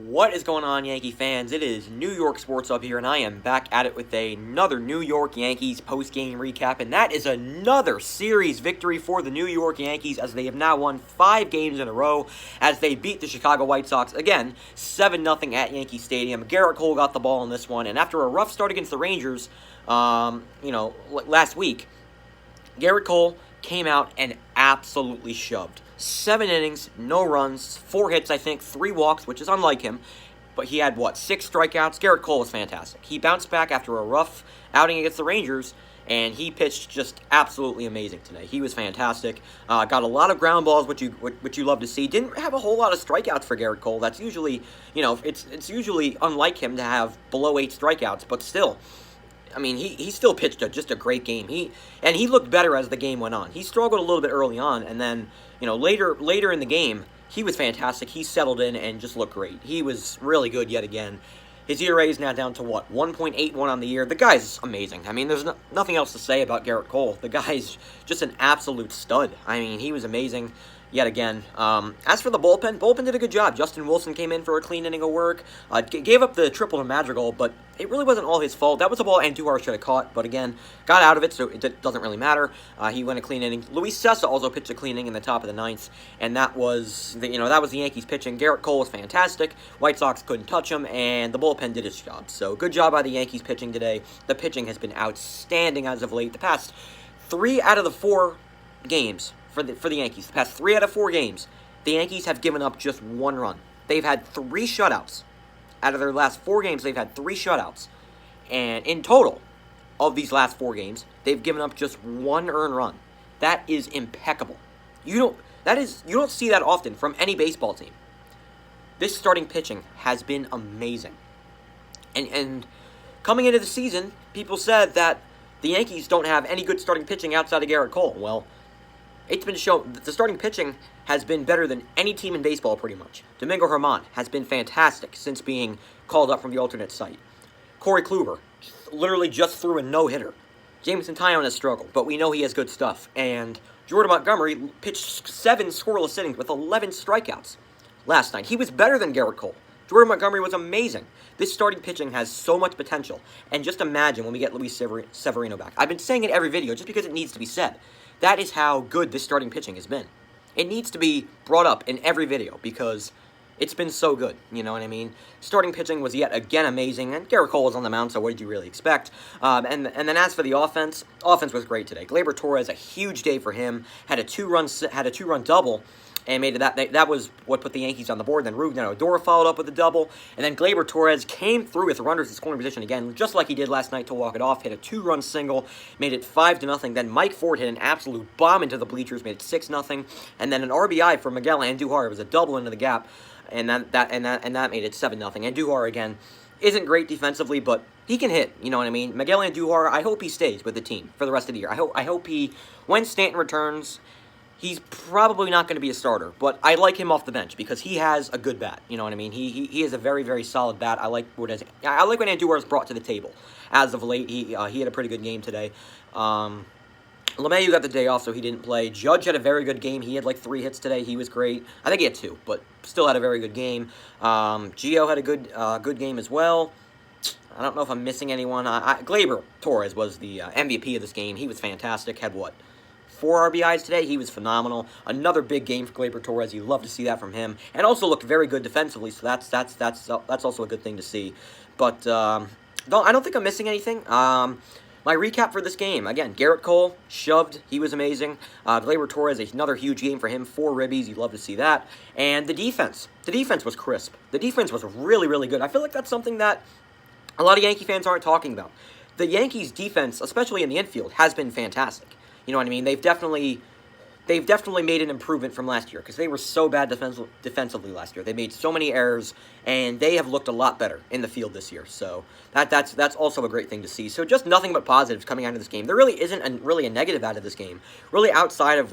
What is going on, Yankee fans? It is New York Sports up here, and I am back at it with another New York Yankees post-game recap, and that is another series victory for the New York Yankees as they have now won 5 games in a row as they beat the Chicago White Sox, again, 7-0 at Yankee Stadium. Gerrit Cole got the ball in this one, and after a rough start against the Rangers, last week, Gerrit Cole came out and absolutely shoved. 7 innings, no runs, 4 hits, I think, 3 walks, which is unlike him. But he had, 6 strikeouts? Gerrit Cole was fantastic. He bounced back after a rough outing against the Rangers, and he pitched just absolutely amazing today. He was fantastic. Got a lot of ground balls, which you love to see. Didn't have a whole lot of strikeouts for Gerrit Cole. That's usually, it's usually unlike him to have below 8 strikeouts, but still. I mean, he still pitched just a great game. He looked better as the game went on. He struggled a little bit early on, and then, later in the game, he was fantastic. He settled in and just looked great. He was really good yet again. His ERA is now down to, 1.81 on the year. The guy's amazing. I mean, there's nothing else to say about Gerrit Cole. The guy's just an absolute stud. I mean, he was amazing yet again. As for the bullpen did a good job. Justin Wilson came in for a clean inning of work. Gave up the triple to Madrigal, but it really wasn't all his fault. That was a ball Andujar should have caught, but again, got out of it, so it doesn't really matter. He went a clean inning. Luis Cessa also pitched a clean inning in the top of the 9th, and that was the Yankees pitching. Gerrit Cole was fantastic. White Sox couldn't touch him, and the bullpen did its job. So good job by the Yankees pitching today. The pitching has been outstanding as of late. The past 3 out of the 4 games for the Yankees, the past 3 out of 4 games, the Yankees have given up just 1 run. They've had 3 shutouts. Out of their last 4 games, they've had 3 shutouts. And in total, of these last 4 games, they've given up just 1 earned run. That is impeccable. You don't see that often from any baseball team. This starting pitching has been amazing. And coming into the season, people said that the Yankees don't have any good starting pitching outside of Gerrit Cole. Well, it's been shown that the starting pitching has been better than any team in baseball, pretty much. Domingo Germán has been fantastic since being called up from the alternate site. Corey Kluber literally just threw a no-hitter. Jameson Taillon has struggled, but we know he has good stuff. And Jordan Montgomery pitched 7 scoreless innings with 11 strikeouts last night. He was better than Gerrit Cole. Jordan Montgomery was amazing. This starting pitching has so much potential. And just imagine when we get Luis Severino back. I've been saying it every video just because it needs to be said. That is how good this starting pitching has been. It needs to be brought up in every video because it's been so good, you know what I mean? Starting pitching was yet again amazing, and Gerrit Cole was on the mound, so what did you really expect? And then as for the offense was great today. Gleyber Torres, a huge day for him, had a two-run double, and made that was what put the Yankees on the board. Then Rougned Odor followed up with a double, and then Gleyber Torres came through with runners in scoring position again, just like he did last night to walk it off. Hit a 2-run single, made it 5-0. Then Mike Ford hit an absolute bomb into the bleachers, made it 6-0. And then an RBI for Miguel Andujar. It was a double into the gap, and that made it 7-0. Andujar again isn't great defensively, but he can hit. You know what I mean? Miguel Andujar. I hope he stays with the team for the rest of the year. I hope when Stanton returns. He's probably not going to be a starter, but I like him off the bench because he has a good bat. You know what I mean? He is a very, very solid bat. I like what Andujar has brought to the table. As of late, he had a pretty good game today. LeMahieu got the day off, so he didn't play. Judge had a very good game. He had 3 hits today. He was great. I think he had 2, but still had a very good game. Gio had a good game as well. I don't know if I'm missing anyone. Gleyber Torres was the MVP of this game. He was fantastic. Had 4 RBIs today. He was phenomenal. Another big game for Gleyber Torres. You love to see that from him, and also looked very good defensively. So that's also a good thing to see. But I don't think I'm missing anything. My recap for this game again: Gerrit Cole shoved. He was amazing. Gleyber Torres, another huge game for him. 4 ribbies. You love to see that. And the defense. The defense was crisp. The defense was really, really good. I feel like that's something that a lot of Yankee fans aren't talking about. The Yankees' defense, especially in the infield, has been fantastic. You know what I mean? They've definitely made an improvement from last year because they were so bad defensively last year. They made so many errors, and they have looked a lot better in the field this year. So that's also a great thing to see. So just nothing but positives coming out of this game. There really isn't really a negative out of this game. Really outside of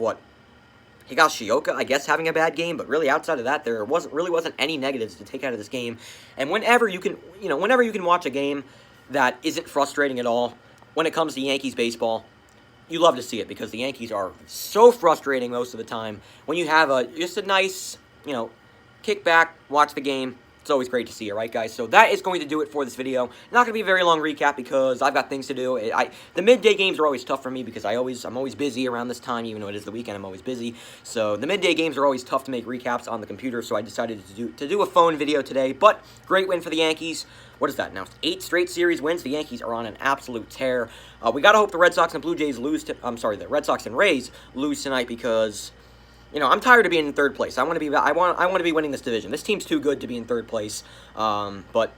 Higashioka, I guess, having a bad game, but really outside of that, there wasn't any negatives to take out of this game. And whenever you can watch a game that isn't frustrating at all, when it comes to Yankees baseball, you love to see it because the Yankees are so frustrating most of the time. When you have just a nice, kick back, watch the game, It's always great to see you, right, guys? So that is going to do it for this video. Not going to be a very long recap because I've got things to do. The midday games are always tough for me because I'm always busy around this time, even though it is the weekend. I'm always busy. So the midday games are always tough to make recaps on the computer. So I decided to do a phone video today. But great win for the Yankees. What is that now? 8 straight series wins. The Yankees are on an absolute tear. We gotta hope the Red Sox and Blue Jays lose. The Red Sox and Rays lose tonight because, you know, I'm tired of being in third place. I want to be winning this division. This team's too good to be in third place. But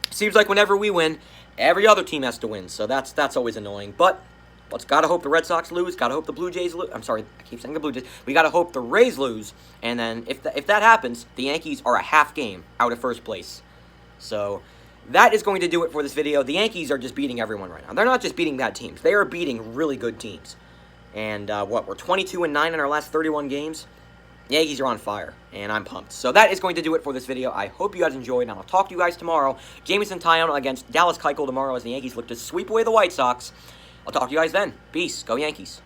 it seems like whenever we win, every other team has to win. So that's always annoying. But let's gotta hope the Red Sox lose. Gotta hope the Blue Jays lose. I'm sorry, I keep saying the Blue Jays. We gotta hope the Rays lose. And then if that happens, the Yankees are a half game out of first place. So that is going to do it for this video. The Yankees are just beating everyone right now. They're not just beating bad teams. They are beating really good teams. And we're 22-9 in our last 31 games. The Yankees are on fire, and I'm pumped. So that is going to do it for this video. I hope you guys enjoyed, and I'll talk to you guys tomorrow. Jamison Taillon against Dallas Keuchel tomorrow as the Yankees look to sweep away the White Sox. I'll talk to you guys then. Peace. Go Yankees.